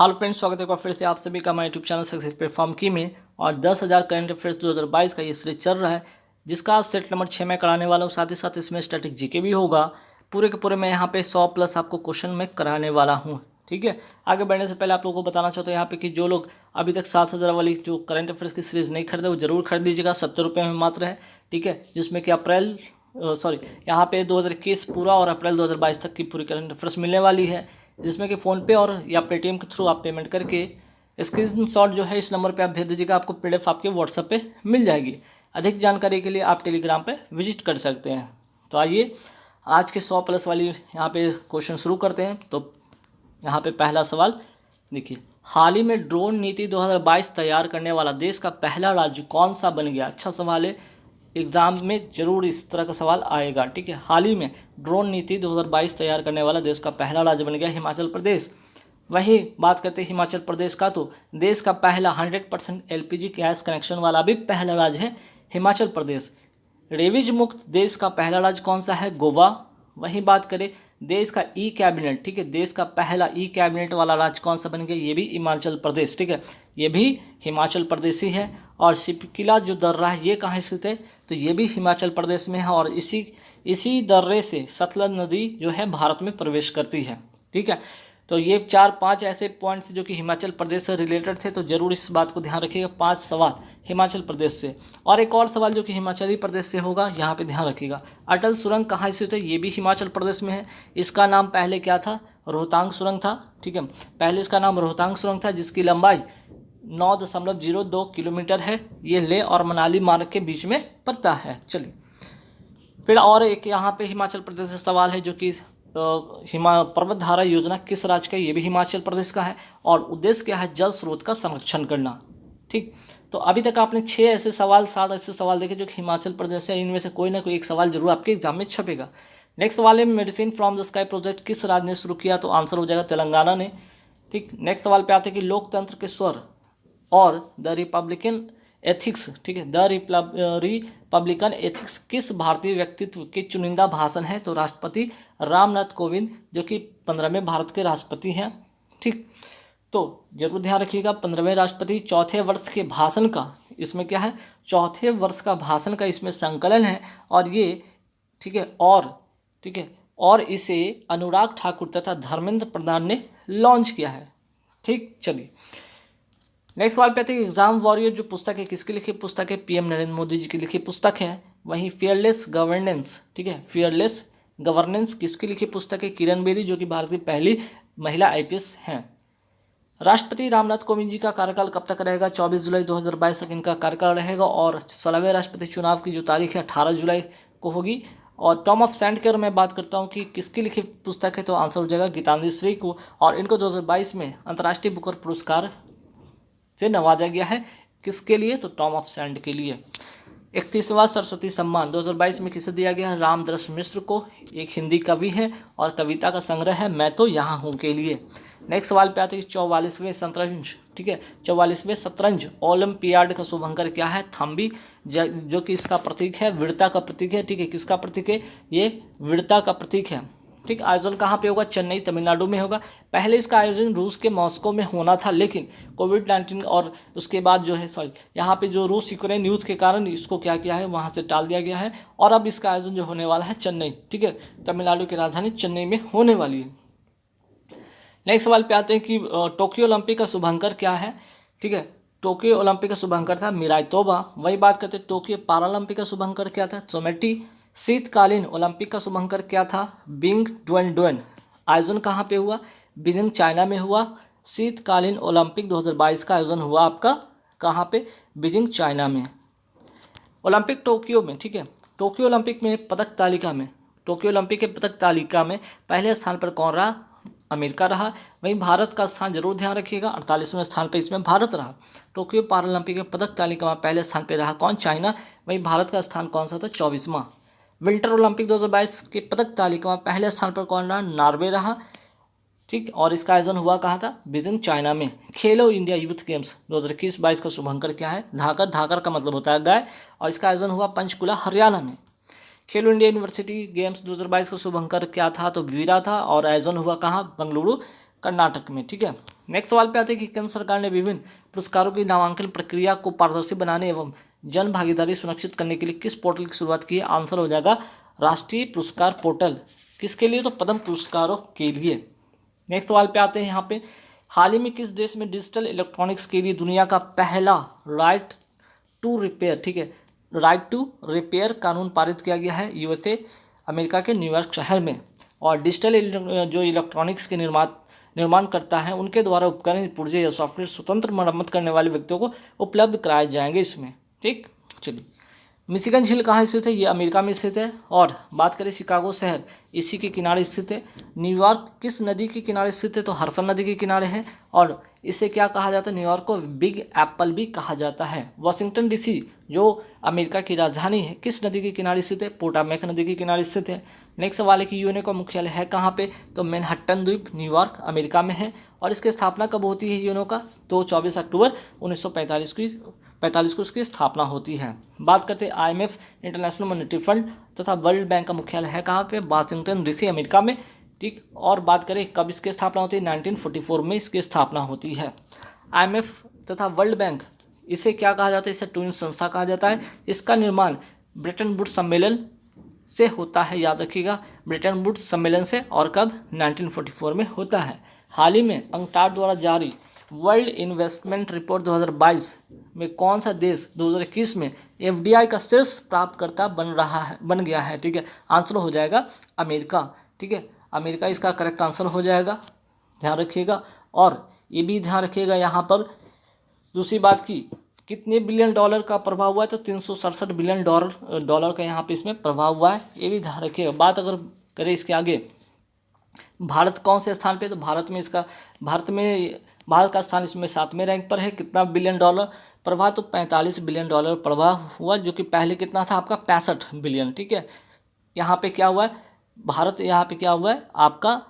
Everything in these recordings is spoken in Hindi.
हेलो फ्रेंड्स, स्वागत है एक बार फिर से आप सभी का हमारे यूट्यूब चैनल सक्सेस प्लेटफॉर्म की में। और 10,000 करंट अफेयर्स 2022 का ये सीरीज चल रहा है, जिसका सेट नंबर 6 में कराने वाला हूँ। साथ ही साथ इसमें स्टैटिक जीके भी होगा। पूरे के पूरे मैं यहाँ पे 100 प्लस आपको क्वेश्चन में कराने वाला हूँ। ठीक है, आगे बढ़ने से पहले आप लोगों को बताना चाहता हूँ यहाँ पे कि जो लोग अभी तक 7,000 वाली जो करंट अफेयर्स की सीरीज़ नहीं खरीदे वो जरूर खरीद लीजिएगा। 70 रुपये में मात्र है। ठीक है, जिसमें कि यहाँ पे 2021 पूरा और अप्रैल 2022 तक की पूरी करंट अफेयर्स मिलने वाली है, जिसमें कि फ़ोनपे और या पेटीएम के थ्रू आप पेमेंट करके स्क्रीनशॉट जो है इस नंबर पे आप भेज दीजिएगा। आपको पीडीएफ आपके व्हाट्सएप पे मिल जाएगी। अधिक जानकारी के लिए आप टेलीग्राम पे विजिट कर सकते हैं। तो आइए आज के 100 प्लस वाली यहाँ पे क्वेश्चन शुरू करते हैं। तो यहाँ पे पहला सवाल देखिए, हाल ही में ड्रोन नीति 2022 तैयार करने वाला देश का पहला राज्य कौन सा बन गया? अच्छा सवाल है, एग्जाम में जरूर इस तरह का सवाल आएगा। ठीक है, हाल ही में ड्रोन नीति 2022 तैयार करने वाला देश का पहला राज्य बन गया हिमाचल प्रदेश। वही बात करते हैं हिमाचल प्रदेश का, तो देश का पहला 100% एलपीजी गैस कनेक्शन वाला भी पहला राज्य है हिमाचल प्रदेश। रेवीज मुक्त देश का पहला राज्य कौन सा है? गोवा। वहीं बात करें देश का ई कैबिनेट, ठीक है, देश का पहला ई कैबिनेट वाला राज्य कौन सा बन गया? ये भी हिमाचल प्रदेश। ठीक है, ये भी हिमाचल प्रदेश ही है। और शिपकिला जो दर्रा है ये कहाँ स्थित है? तो ये भी हिमाचल प्रदेश में है। और इसी दर्रे से सतलज नदी जो है भारत में प्रवेश करती है। ठीक है, तो ये 4-5 ऐसे पॉइंट्स जो कि हिमाचल प्रदेश से रिलेटेड थे, तो जरूर इस बात को ध्यान रखिएगा। 5 सवाल हिमाचल प्रदेश से। और एक और सवाल जो कि हिमाचली प्रदेश से होगा, यहाँ पे ध्यान रखिएगा। अटल सुरंग कहाँ स्थित है? ये भी हिमाचल प्रदेश में है। इसका नाम पहले क्या था? रोहतांग सुरंग था। ठीक है, पहले इसका नाम रोहतांग सुरंग था, जिसकी लंबाई 9.02 किलोमीटर है। ये लेह और मनाली मार्ग के बीच में पड़ता है। चलिए फिर और एक यहाँ पे हिमाचल प्रदेश से सवाल है, जो कि पर्वत धारा योजना किस राज्य का? ये भी हिमाचल प्रदेश का है। और उद्देश्य क्या है? जल स्रोत का संरक्षण करना। ठीक, तो अभी तक आपने 7 ऐसे सवाल देखे जो कि हिमाचल प्रदेश है। इनमें से कोई ना कोई एक सवाल जरूर आपके एग्जाम में छपेगा। नेक्स्ट सवाल है, medicine from the sky project किस राज्य ने शुरू किया? तो आंसर हो जाएगा तेलंगाना ने। ठीक, नेक्स्ट सवाल पे आते हैं कि लोकतंत्र के स्वर और द रिपब्लिकन एथिक्स, ठीक है, द रिपब्लिकन एथिक्स किस भारतीय व्यक्तित्व के चुनिंदा भाषण है? तो राष्ट्रपति रामनाथ कोविंद, जो कि 15वें भारत के राष्ट्रपति हैं। ठीक, तो जरूर ध्यान रखिएगा 15वें राष्ट्रपति। चौथे वर्ष के भाषण का इसमें क्या है? चौथे वर्ष का भाषण का इसमें संकलन है। और ये ठीक है, और इसे अनुराग ठाकुर तथा धर्मेंद्र प्रधान ने लॉन्च किया है। ठीक, चलिए नेक्स्ट सवाल पे आते हैं, एग्जाम वॉरियर जो पुस्तक है किसकी लिखी पुस्तक है? पीएम नरेंद्र मोदी जी की लिखी पुस्तक है। वहीं फियरलेस गवर्नेंस, ठीक है, फियरलेस गवर्नेंस किसकी लिखी पुस्तक है? किरण बेदी, जो कि भारत की पहली महिला आईपीएस हैं। राष्ट्रपति रामनाथ कोविंद जी का कार्यकाल कब तक रहेगा? 24 जुलाई 2022 तक इनका कार्यकाल रहेगा। और 16वें राष्ट्रपति चुनाव की जो तारीख है 18 जुलाई को होगी। और टॉम ऑफ सेंट की अगर मैं बात करता हूँ कि किसकी लिखी पुस्तक है, तो आंसर हो जाएगा गीतांजलि श्री को। और इनको 2022 में अंतर्राष्ट्रीय बुकर पुरस्कार से नवाजा गया है। किसके लिए? तो टॉम ऑफ सेंट के लिए। 31वां सरस्वती सम्मान 2022 में किसे दिया गया? रामदरस मिश्र को। एक हिंदी कवि है और कविता का संग्रह है मैं तो यहाँ हूँ के लिए। नेक्स्ट सवाल पे आते हैं 44वें शतरंज, ठीक है, 44वें शतरंज ओलंपियाड का शुभंकर क्या है? थम्बी, जो कि इसका प्रतीक है, वीरता का प्रतीक है। ठीक है, किसका प्रतीक है? ये वीरता का प्रतीक है। ठीक, आयोजन कहाँ पे होगा? चेन्नई, तमिलनाडु में होगा। पहले इसका आयोजन रूस के मॉस्को में होना था, लेकिन कोविड-19 और उसके बाद जो है यहाँ पे जो रूस यूक्रेन युद्ध के कारण इसको क्या किया है, वहाँ से टाल दिया गया है। और अब इसका आयोजन जो होने वाला है चेन्नई, ठीक है, तमिलनाडु की राजधानी चेन्नई में होने वाली है। नेक्स्ट सवाल पे आते हैं कि टोक्यो ओलंपिक का शुभंकर क्या है? ठीक है, टोक्यो ओलंपिक का शुभंकर था मिराई तोबा। वही बात करते हैं टोक्यो पैरालंपिक का शुभंकर क्या था? सोमेटी। शीतकालीन ओलंपिक का शुभंकर क्या था? Bing Dwen. आयोजन कहाँ पे हुआ? बीजिंग, चाइना में हुआ। शीतकालीन ओलंपिक 2022 का आयोजन हुआ आपका कहाँ पे? बीजिंग, चाइना में। ओलंपिक टोक्यो में, ठीक है, टोक्यो ओलंपिक में पदक तालिका में, टोक्यो ओलंपिक के पदक तालिका में पहले स्थान पर कौन रहा? अमेरिका रहा। वहीं भारत का स्थान जरूर ध्यान रखिएगा, 48वें स्थान पर इसमें भारत रहा। टोक्यो पैरालंपिक के पदक तालिका में पहले स्थान पर रहा कौन? चाइना। वहीं भारत का स्थान कौन सा था? 24वां। विंटर ओलंपिक 2022 के पदक तालिका में पहले स्थान पर कौन रहा? नॉर्वे रहा। ठीक, और इसका आयोजन हुआ कहाँ था? बीजिंग, चाइना में। खेलो इंडिया यूथ गेम्स 2021-22 का शुभंकर क्या है? धाकर। धाकर का मतलब होता है गाय। और इसका आयोजन हुआ पंचकुला, हरियाणा में। खेलो इंडिया यूनिवर्सिटी गेम्स 2022 का शुभंकर क्या था? तो वीरा था। और आयोजन हुआ कहाँ? बेंगलुरु, कर्नाटक में। ठीक है, नेक्स्ट सवाल पे आते हैं कि केंद्र सरकार ने विभिन्न पुरस्कारों की नामांकन प्रक्रिया को पारदर्शी बनाने एवं जन भागीदारी सुनिश्चित करने के लिए किस पोर्टल की शुरुआत की है? आंसर हो जाएगा राष्ट्रीय पुरस्कार पोर्टल। किसके लिए? तो पद्म पुरस्कारों के लिए। नेक्स्ट सवाल पे आते हैं यहाँ पे, हाल ही में किस देश में डिजिटल इलेक्ट्रॉनिक्स के लिए दुनिया का पहला राइट टू रिपेयर, ठीक है, राइट टू रिपेयर कानून पारित किया गया है? यूएसए, अमेरिका के न्यूयॉर्क शहर में। और डिजिटल जो इलेक्ट्रॉनिक्स के निर्माण करता है उनके द्वारा उपकरण, पुर्जे या सॉफ्टवेयर स्वतंत्र मरम्मत करने वाले व्यक्तियों को उपलब्ध कराए जाएंगे इसमें। ठीक, चलिए, मिशिगन झील कहाँ स्थित है? ये अमेरिका में स्थित है। और बात करें शिकागो शहर, इसी के किनारे स्थित है। न्यूयॉर्क किस नदी के किनारे स्थित है? तो हडसन नदी के किनारे है। और इसे क्या कहा जाता है? न्यूयॉर्क को बिग एप्पल भी कहा जाता है। वाशिंगटन डीसी जो अमेरिका की राजधानी है, किस नदी के किनारे स्थित है? पोटामेक नदी के किनारे स्थित है। नेक्स्ट सवाल है कि यूएनओ का मुख्यालय है कहाँ पे? तो मैनहट्टन द्वीप, न्यूयॉर्क, अमेरिका में है। और इसकी स्थापना कब होती है यूएनओ का? तो 24 अक्टूबर 1945 को इसकी स्थापना होती है। बात करते हैं आईएमएफ, इंटरनेशनल मॉनेटरी फंड तथा वर्ल्ड बैंक का मुख्यालय है कहाँ पे? वाशिंगटन डीसी, अमेरिका में। ठीक, और बात करें कब इसकी स्थापना होती है? 1944 में इसकी स्थापना होती है। आईएमएफ तथा वर्ल्ड बैंक, इसे क्या कहा जाता है? इसे ट्विन संस्था कहा जाता है। इसका निर्माण ब्रेटन वुड्स सम्मेलन से होता है, याद रखिएगा, ब्रेटन वुड्स सम्मेलन से। और कब? 1944 में होता है। हाल ही में अंकटाड द्वारा जारी वर्ल्ड इन्वेस्टमेंट रिपोर्ट 2022 में कौन सा देश 2021 में एफडीआई का शीर्ष प्राप्तकर्ता बन गया है? ठीक है, आंसर हो जाएगा अमेरिका। ठीक है, अमेरिका इसका करेक्ट आंसर हो जाएगा, ध्यान रखिएगा। और ये भी ध्यान रखिएगा यहाँ पर दूसरी बात की कितने बिलियन डॉलर का प्रभाव हुआ है? तो 367 बिलियन डॉलर का यहाँ पे इसमें प्रभाव हुआ है, ये भी ध्यान रखिएगा। बात अगर करें इसके आगे, भारत कौन से स्थान पे? तो भारत का स्थान इसमें 7वें रैंक पर है। कितना बिलियन डॉलर प्रभाव? तो 45 बिलियन डॉलर प्रभाव हुआ, जो कि पहले कितना था आपका? 65 बिलियन। ठीक है, यहाँ पे क्या हुआ है? भारत यहाँ पे क्या हुआ है आपका?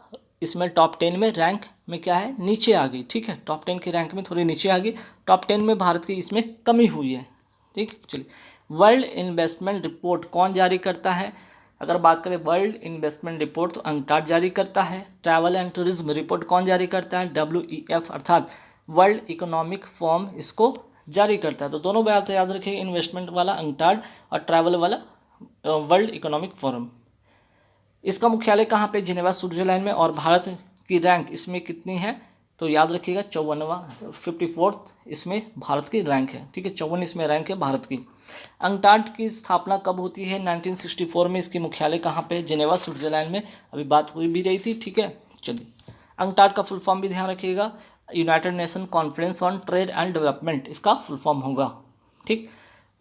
इसमें टॉप 10 में रैंक में क्या है? नीचे आ गई। ठीक है, टॉप 10 के रैंक में थोड़ी नीचे आ गई। टॉप 10 में भारत की इसमें कमी हुई है। ठीक, चलिए, वर्ल्ड इन्वेस्टमेंट रिपोर्ट कौन जारी करता है? अगर बात करें वर्ल्ड इन्वेस्टमेंट रिपोर्ट तो अंकटाड जारी करता है। ट्रैवल एंड टूरिज्म रिपोर्ट कौन जारी करता है? WEF अर्थात वर्ल्ड इकोनॉमिक फोरम इसको जारी करता है। तो दोनों बात याद रखिए, इन्वेस्टमेंट वाला अंकटाड और ट्रैवल वाला वर्ल्ड इकोनॉमिक फोरम। इसका मुख्यालय कहाँ पे? जिनेवा, स्विट्जरलैंड में। और भारत की रैंक इसमें कितनी है? तो याद रखिएगा 54वां, 54th इसमें भारत की रैंक है। ठीक है, 54 इसमें रैंक है भारत की। अंकटाड की स्थापना कब होती है? 1964 में। इसकी मुख्यालय कहाँ पे? जिनेवा, स्विट्जरलैंड में। अभी बात हुई भी रही थी। ठीक है, चलिए, अंकटाड का फुल फॉर्म भी ध्यान रखिएगा, United nation conference on trade and development इसका फुल फॉर्म होगा। ठीक,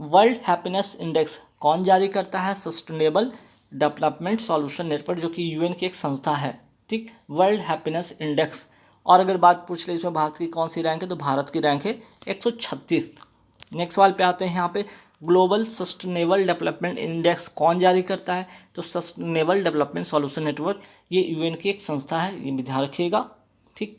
वर्ल्ड हैप्पीनेस इंडेक्स कौन जारी करता है? सस्टेनेबल डेवलपमेंट सॉल्यूशन नेटवर्क, जो कि यूएन की एक संस्था है। ठीक, वर्ल्ड हैप्पीनेस इंडेक्स। और अगर बात पूछ ले इसमें भारत की कौन सी रैंक है? तो भारत की रैंक है 136। नेक्स्ट सवाल पे आते हैं यहाँ पे, ग्लोबल सस्टेनेबल डेवलपमेंट इंडेक्स कौन जारी करता है? तो सस्टेनेबल डेवलपमेंट सॉल्यूशन नेटवर्क, ये यूएन की एक संस्था है, ये भी ध्यान रखिएगा। ठीक,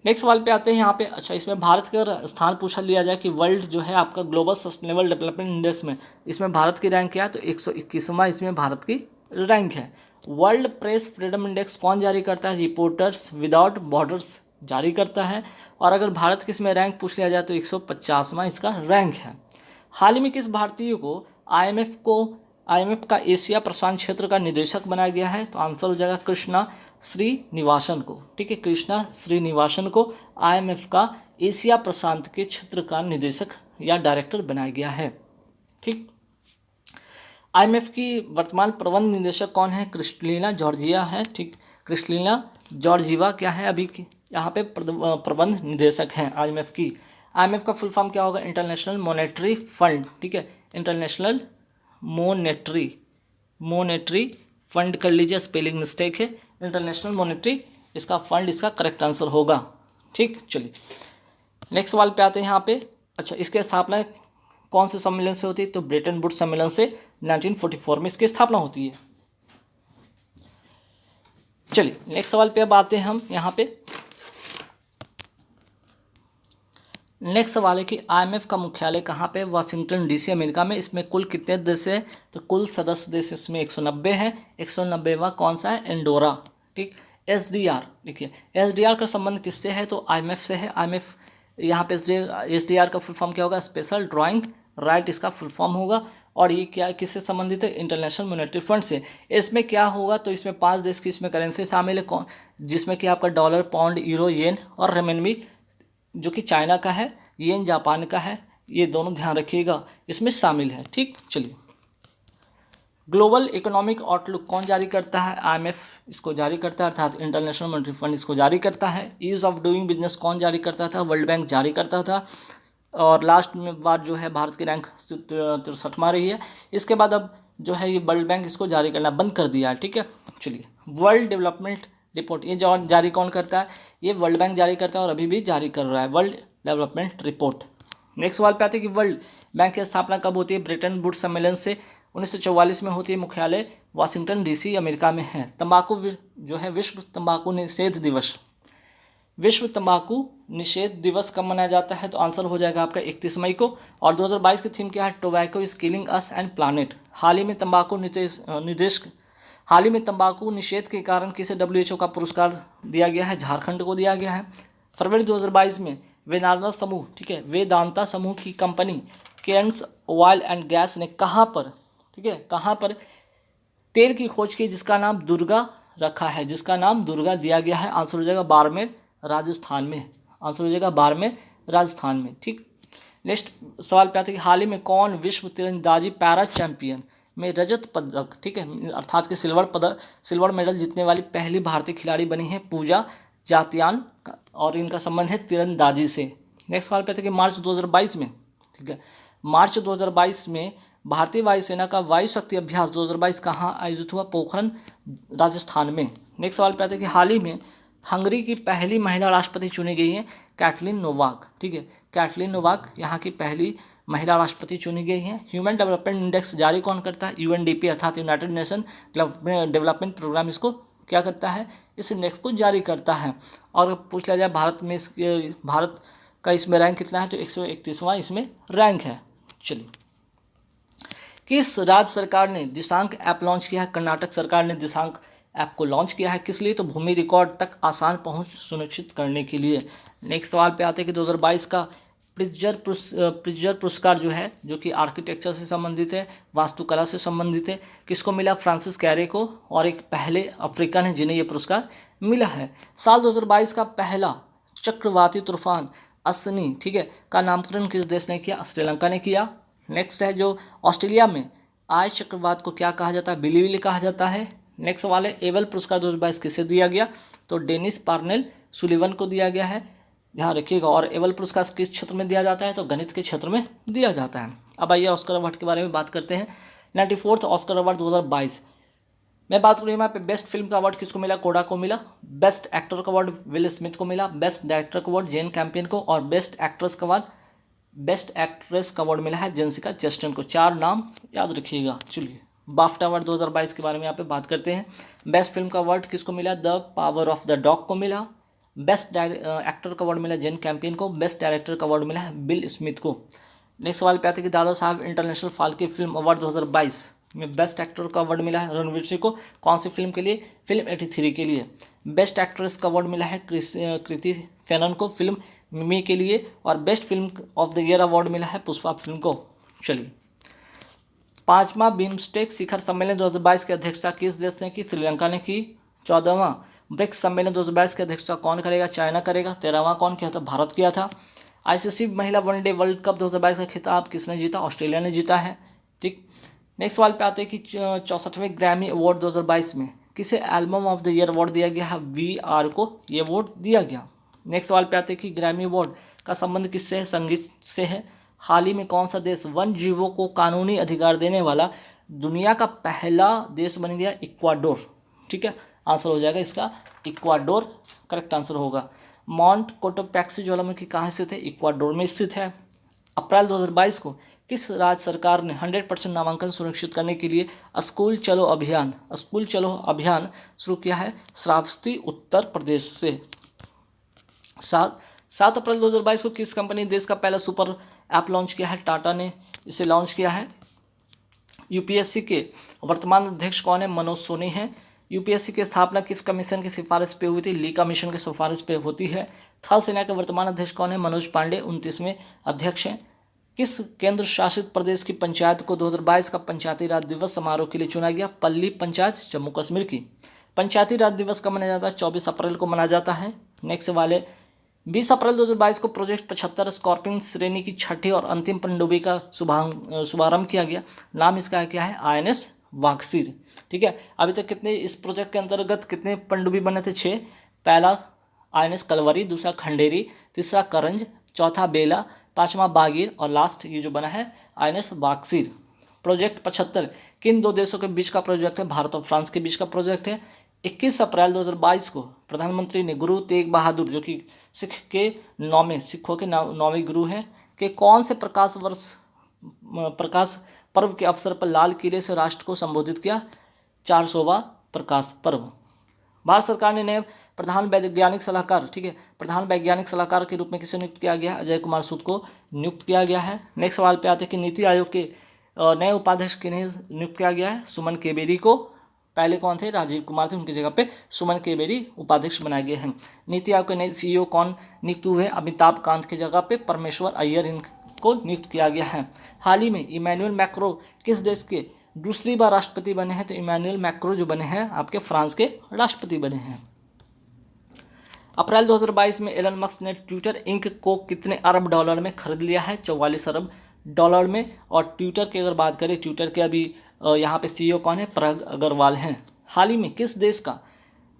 नेक्स्ट सवाल पे आते हैं यहाँ पे। अच्छा, इसमें भारत का स्थान पूछा लिया जाए कि वर्ल्ड जो है आपका ग्लोबल सस्टेनेबल डेवलपमेंट इंडेक्स में, इसमें भारत की रैंक क्या है? तो 121वां इसमें भारत की रैंक है। वर्ल्ड प्रेस फ्रीडम इंडेक्स कौन जारी करता है? रिपोर्टर्स विदाउट बॉर्डर्स जारी करता है। और अगर भारत की इसमें रैंक पूछ लिया जाए तो 150वां इसका रैंक है। हाल ही में किस भारतीय को आईएमएफ का एशिया प्रशांत क्षेत्र का निदेशक बनाया गया है? तो आंसर हो जाएगा कृष्णा श्रीनिवासन को। ठीक है, कृष्णा श्रीनिवासन को आईएमएफ का एशिया प्रशांत के क्षेत्र का निदेशक या डायरेक्टर बनाया गया है। ठीक, आईएमएफ की वर्तमान प्रबंध निदेशक कौन है? क्रिस्टलिना जॉर्जिया है। ठीक, क्रिस्टलिना जॉर्जिवा क्या है अभी की यहाँ पे प्रबंध निदेशक हैं आईएमएफ की। आईएमएफ का फुल फॉर्म क्या होगा? International monetary fund. ठीक है, इंटरनेशनल मॉनेटरी फंड कर लीजिए, स्पेलिंग मिस्टेक है, इंटरनेशनल मॉनेटरी इसका फंड इसका करेक्ट आंसर होगा। ठीक, चलिए, नेक्स्ट सवाल पे आते हैं यहाँ पे। अच्छा, इसकी स्थापना कौन से सम्मेलन से होती है? तो ब्रेटन वुड्स सम्मेलन से 1944 में इसकी स्थापना होती है। चलिए, नेक्स्ट सवाल पे अब आते हैं हम यहाँ पे। नेक्स्ट सवाल है कि आईएमएफ का मुख्यालय कहाँ पे? वाशिंगटन डीसी, अमेरिका में। इसमें कुल कितने देश हैं? तो कुल सदस्य देश इसमें 190 हैं। 190वां कौन सा है? एंडोरा। ठीक, SDR, देखिए SDR का संबंध किससे है, तो IMF से है। IMF यहाँ पे SDR का फुल फॉर्म क्या होगा, स्पेशल ड्राइंग राइट इसका फुल फॉर्म होगा। और ये क्या किससे संबंधित है, इंटरनेशनल मॉनेटरी फंड से। इसमें क्या होगा, तो इसमें 5 देश की इसमें करेंसी शामिल है, जिसमें कि आपका डॉलर, पाउंड, यूरो, येन और रेमनबी जो कि चाइना का है, येन जापान का है, ये दोनों ध्यान रखिएगा इसमें शामिल है। ठीक, चलिए ग्लोबल इकोनॉमिक आउटलुक कौन जारी करता है, IMF इसको जारी करता है, अर्थात इंटरनेशनल मॉनेटरी फंड इसको जारी करता है। ईज ऑफ डूइंग बिजनेस कौन जारी करता था, वर्ल्ड बैंक जारी करता था। और लास्ट में बार जो है भारत की रैंक 63वां रही है। इसके बाद अब जो है ये वर्ल्ड बैंक इसको जारी करना बंद कर दिया है। ठीक है, चलिए वर्ल्ड डेवलपमेंट रिपोर्ट ये जो जारी कौन करता है, ये वर्ल्ड बैंक जारी करता है और अभी भी जारी कर रहा है वर्ल्ड डेवलपमेंट रिपोर्ट। नेक्स्ट सवाल पे आते हैं कि वर्ल्ड बैंक की स्थापना कब होती है, ब्रिटेन वुड्स सम्मेलन से 1944 में होती है, मुख्यालय वाशिंगटन DC अमेरिका में है। तंबाकू जो है विश्व तंबाकू निषेध दिवस, विश्व तंबाकू निषेध दिवस कब मनाया जाता है, तो आंसर हो जाएगा आपका 31 मई को। और 2022 की थीम क्या है, tobacco is killing us and planet. हाल ही में तंबाकू निषेध के कारण किसे WHO का पुरस्कार दिया गया है, झारखंड को दिया गया है। फरवरी 2022 में वेदांता समूह, ठीक है, वेदांता समूह की company Cairns oil and gas ने कहाँ पर, ठीक है, कहाँ पर तेल की खोज की जिसका नाम दुर्गा रखा है, जिसका नाम दुर्गा दिया गया है। आंसर हो जाएगा बाड़मेर राजस्थान में, आंसर हो जाएगा बाड़मेर राजस्थान में। ठीक, नेक्स्ट सवाल पे आते हैं कि हाल ही में कौन विश्व तीरंदाजी पैरा चैंपियन में रजत पदक, ठीक है, अर्थात कि सिल्वर मेडल जीतने वाली पहली भारतीय खिलाड़ी बनी है पूजा जातियान और इनका संबंध है तीरंदाजी से। नेक्स्ट सवाल पे आते हैं कि मार्च 2022 में, ठीक है, मार्च 2022 में भारतीय वायुसेना का वायु शक्ति अभ्यास 2022 कहाँ आयोजित हुआ, पोखरण राजस्थान में। नेक्स्ट सवाल पे आते हैं कि हाल ही में हंगरी की पहली महिला राष्ट्रपति चुनी गई है कैटलिन नोवाक, ठीक है, कैटलिन नोवाक यहाँ की पहली महिला राष्ट्रपति चुनी गई है। ह्यूमन डेवलपमेंट इंडेक्स जारी कौन करता है, UNDP अर्थात यूनाइटेड नेशन डेवलपमेंट प्रोग्राम इसको क्या करता है, इस इंडेक्स को जारी करता है। और पूछ लिया जाए भारत का इसमें रैंक कितना है, तो 131वां इसमें रैंक है। चलिए किस राज्य सरकार ने दिशांक ऐप लॉन्च किया है, कर्नाटक सरकार ने दिशांक ऐप को लॉन्च किया है, किस लिए, तो भूमि रिकॉर्ड तक आसान पहुंच सुनिश्चित करने के लिए। नेक्स्ट सवाल पे आते हैं कि 2022 का प्रिट्जर पुरस्कार जो है, जो कि आर्किटेक्चर से संबंधित है, वास्तुकला से संबंधित है, किसको मिला, फ्रांसिस कैरे को, और एक पहले अफ्रीकन है जिन्हें यह पुरस्कार मिला है। साल 2022 का पहला चक्रवाती तूफान असनी, ठीक है, का नामकरण किस देश ने किया, श्रीलंका ने किया। नेक्स्ट है जो ऑस्ट्रेलिया में आए चक्रवात को क्या कहा जाता है, बिलीविली कहा जाता है। नेक्स्ट सवाल है एबल पुरस्कार 2022 किसे दिया गया, तो डेनिस पार्नेल सुलिवन को दिया गया है, ध्यान रखिएगा। और एबल पुरस्कार किस क्षेत्र में दिया जाता है, तो गणित के क्षेत्र में दिया जाता है। अब आइए ऑस्कर अवार्ड के बारे में बात करते हैं। 94th ऑस्कर अवार्ड 2022 मैं बात करूँ यहाँ पे बेस्ट फिल्म का अवार्ड किसको मिला, कोडा को मिला। बेस्ट एक्टर का अवार्ड विल स्मिथ को मिला। बेस्ट डायरेक्टर का अवार्ड जेन कैंपियन को, और बेस्ट एक्ट्रेस का अवार्ड मिला है जेसिका चेस्टन को। 4 नाम याद रखिएगा। चलिए बाफ्टा अवार्ड 2022 के बारे में यहाँ पे बात करते हैं। बेस्ट फिल्म का अवार्ड किसको मिला, the power of the dog को मिला। बेस्ट एक्टर का अवार्ड मिला जेन कैंपियन को। बेस्ट डायरेक्टर का अवार्ड मिला है बिल स्मिथ को। नेक्स्ट सवाल पे आते हैं कि Dada Saheb international Phalke film award 2022 में बेस्ट एक्टर का अवार्ड मिला है रणवीर सिंह को। कौन सी फिल्म के लिए, फिल्म 83 के लिए। बेस्ट एक्ट्रेस का अवार्ड मिला है कृति सेनन को, फिल्म मिमी के लिए। और best film of the year award मिला है पुष्पा फिल्म को। चलिए 5वां बिम्स्टेक शिखर सम्मेलन 2022 की अध्यक्षता किस देश ने की, श्रीलंका ने की। 14वां ब्रिक्स सम्मेलन 2022 की अध्यक्षता कौन करेगा, चाइना करेगा। 13वां कौन किया था, भारत किया था। ICC महिला वनडे वर्ल्ड कप 2022 का खिताब किसने जीता, ऑस्ट्रेलिया ने जीता है। ठीक, नेक्स्ट सवाल पे आते हैं कि 64वें ग्रैमी अवार्ड 2022 में किसे album of the year award दिया गया है, VR को ये अवार्ड दिया गया। नेक्स्ट सवाल पे आते हैं कि ग्रैमी अवार्ड का संबंध किससे है, संगीत से है। हाल ही में कौन सा देश वन जीवों को कानूनी अधिकार देने वाला दुनिया का पहला देश बन गया, इक्वाडोर। ठीक है, आंसर हो जाएगा इसका इक्वाडोर, करेक्ट आंसर होगा। माउंट कोटोपैक्सी ज्वालामुखी कहाँ स्थित है, इक्वाडोर में स्थित है। अप्रैल 2022 को किस राज्य सरकार ने 100% नामांकन सुनिश्चित करने के लिए स्कूल चलो अभियान शुरू किया है, श्रावस्ती उत्तर प्रदेश से। 7 अप्रैल 2022 को किस कंपनी ने देश का पहला सुपर ऐप लॉन्च किया है, टाटा ने इसे लॉन्च किया है। UPSC के वर्तमान अध्यक्ष कौन है, मनोज सोनी है। यूपीएससी की स्थापना किस कमीशन की सिफारिश पे हुई थी? ली कमीशन की सिफारिश पे होती है। थल सेना के वर्तमान अध्यक्ष कौन है? मनोज पांडे 29वें अध्यक्ष हैं। किस केंद्र शासित प्रदेश की पंचायत को 2022 का पंचायती राज दिवस समारोह के लिए चुना गया? पल्ली पंचायत, जम्मू कश्मीर की। पंचायती राज दिवस कब मनाया जाता है? 24 अप्रैल को मनाया जाता है। नेक्स्ट सवाल है, 20 अप्रैल 2022 को प्रोजेक्ट 75 स्कॉर्पियन श्रेणी की छठी और अंतिम पनडुब्बी का शुभारंभ किया गया। नाम इसका क्या है? INS वागसीर। ठीक है, अभी तक कितने इस प्रोजेक्ट के अंतर्गत कितने पनडुब्बी बने थे? 6। पहला INS कलवरी, दूसरा खंडेरी, तीसरा करंज, चौथा बेला, पांचवा बागीर और लास्ट ये जो बना है INS वागसीर। प्रोजेक्ट 75 किन दो देशों के बीच का प्रोजेक्ट है? भारत और फ्रांस के बीच का प्रोजेक्ट है। 21 अप्रैल 2022 को प्रधानमंत्री ने गुरु तेग बहादुर, जो कि सिखों के 9वें गुरु हैं, के कौन से प्रकाश पर्व के अवसर पर लाल किले से राष्ट्र को संबोधित किया? 400वां प्रकाश पर्व। भारत सरकार ने नए प्रधान वैज्ञानिक सलाहकार, ठीक है, प्रधान वैज्ञानिक सलाहकार के रूप में किसे नियुक्त किया गया? अजय कुमार सूद को नियुक्त किया गया है। नेक्स्ट सवाल पे आते हैं कि नीति आयोग के नए उपाध्यक्ष किन्हें नियुक्त किया गया है? सुमन केबेरी को। पहले कौन थे? राजीव कुमार थे, उनकी जगह पे सुमन केबेरी उपाध्यक्ष बनाए गए हैं। नीति आयोग के नए CEO कौन नियुक्त हुए? अमिताभ कांत की जगह पे परमेश्वर अय्यर इनको नियुक्त किया गया है। हाल ही में इमैनुअल मैक्रो किस देश के दूसरी बार राष्ट्रपति बने हैं? तो इमैनुअल मैक्रो जो बने हैं आपके फ्रांस के राष्ट्रपति बने हैं। अप्रैल 2022 में एलन मस्क ने ट्विटर इंक को कितने अरब डॉलर में खरीद लिया है? 44 अरब डॉलर में। और ट्विटर की अगर बात करें, ट्विटर के अभी यहाँ पे CEO कौन है? पराग अग्रवाल हैं। हाल ही में किस देश का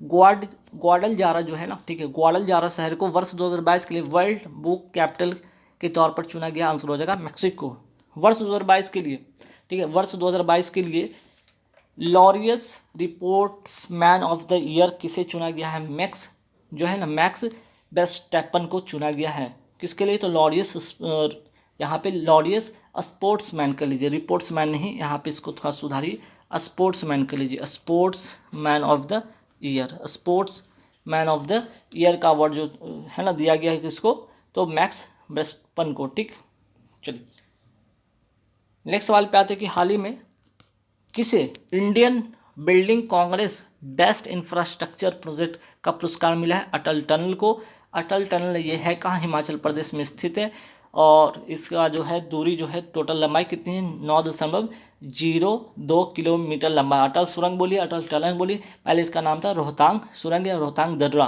ग्वाडलजारा जो है ना, ठीक है, ग्वाडलजारा शहर को वर्ष 2022 के लिए वर्ल्ड बुक कैपिटल के तौर पर चुना गया? आंसर हो जाएगा मैक्सिको। वर्ष 2022 के लिए, ठीक है, वर्ष 2022 के लिए Laureus reports man of the year किसे चुना गया है? मैक्स जो है ना, मैक्स वेस्टैपन को चुना गया है। किसके लिए? तो लॉरियस, यहाँ पे लॉरियस स्पोर्ट्समैन कर लीजिए, रिपोर्ट्समैन नहीं, यहाँ पे इसको थोड़ा सुधारिए, स्पोर्ट्समैन कर लीजिए, sportsman of the year. Sportsman of the year का अवार्ड जो है ना दिया गया है किसको? तो मैक्स वेस्टैपन को। ठीक, चलिए नेक्स्ट सवाल पे आते हैं कि हाल ही में किसे Indian building Congress best infrastructure project का पुरस्कार मिला है? अटल टनल को। अटल टनल ये है कहाँ? हिमाचल प्रदेश में स्थित है और इसका जो है दूरी जो है टोटल लंबाई कितनी है? 9.02 किलोमीटर लंबा। अटल सुरंग बोलिए, अटल टनल बोलिए, पहले इसका नाम था रोहतांग सुरंग या रोहतांग दर्रा।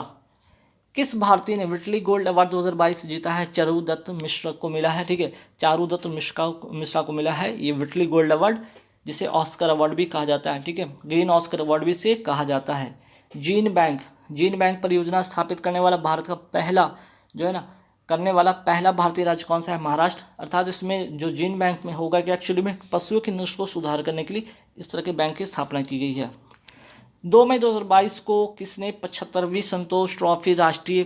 किस भारतीय ने विटली गोल्ड अवार्ड 2022 जीता है? चारुदत्त मिश्रा को मिला है। ठीक है, चारुदत्त मिश्रा को मिला है ये विटली गोल्ड अवार्ड, जिसे ऑस्कर अवार्ड भी कहा जाता है। ठीक है, ग्रीन ऑस्कर अवार्ड भी से कहा जाता है। जीन बैंक परियोजना स्थापित करने वाला भारत का पहला जो है ना करने वाला पहला भारतीय राज्य कौन सा है? महाराष्ट्र। अर्थात इसमें जो जीन बैंक में होगा कि एक्चुअली में पशुओं की नस्ल को सुधार करने के लिए इस तरह के बैंक की स्थापना की गई है। 2 मई 2022 को किसने 75वीं संतोष ट्रॉफी राष्ट्रीय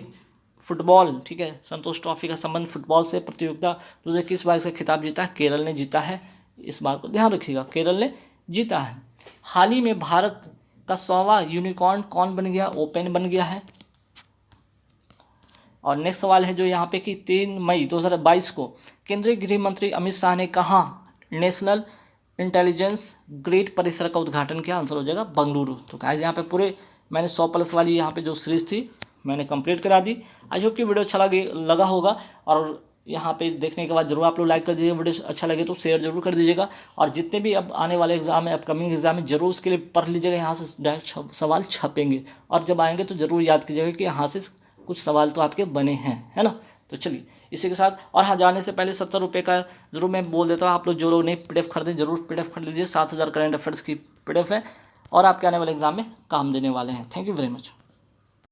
फुटबॉल, ठीक है, संतोष ट्रॉफी का संबंध फुटबॉल से प्रतियोगिता 2021-22 का खिताब जीता है? केरल ने जीता है। इस बात को ध्यान रखिएगा, केरल ने जीता है। हाल ही में भारत का 100वां यूनिकॉर्न कौन बन गया? ओपन बन गया है। और नेक्स्ट सवाल है जो यहाँ पे कि 3 मई 2022 को केंद्रीय गृह मंत्री अमित शाह ने कहाँ नेशनल इंटेलिजेंस ग्रिड परिसर का उद्घाटन किया? आंसर हो जाएगा बंगलुरु। तो गाइस यहाँ पे पूरे मैंने 100+ वाली यहाँ पे जो सीरीज थी मैंने कंप्लीट करा दी। आई होप कि वीडियो अच्छा लगा होगा और यहाँ पे देखने के बाद जरूर आप लोग लाइक कर दीजिएगा। वीडियो अच्छा लगे तो शेयर जरूर कर दीजिएगा और जितने भी अब आने वाले एग्जाम है, अपकमिंग एग्जाम है, जरूर उसके लिए पढ़ लीजिएगा। यहाँ से डायरेक्ट सवाल छपेंगे और जब आएंगे तो जरूर याद कीजिएगा कि यहाँ से कुछ सवाल तो आपके बने हैं, है ना। तो चलिए इसी के साथ, और हाँ जाने से पहले 70 रुपये का जरूर मैं बोल देता हूँ, आप लोग जो लोग नहीं PDF खरीदें जरूर PDF खरीद लीजिए। 7000 करंट अफेयर्स की PDF है और आपके आने वाले एग्जाम में काम देने वाले हैं। Thank you very much.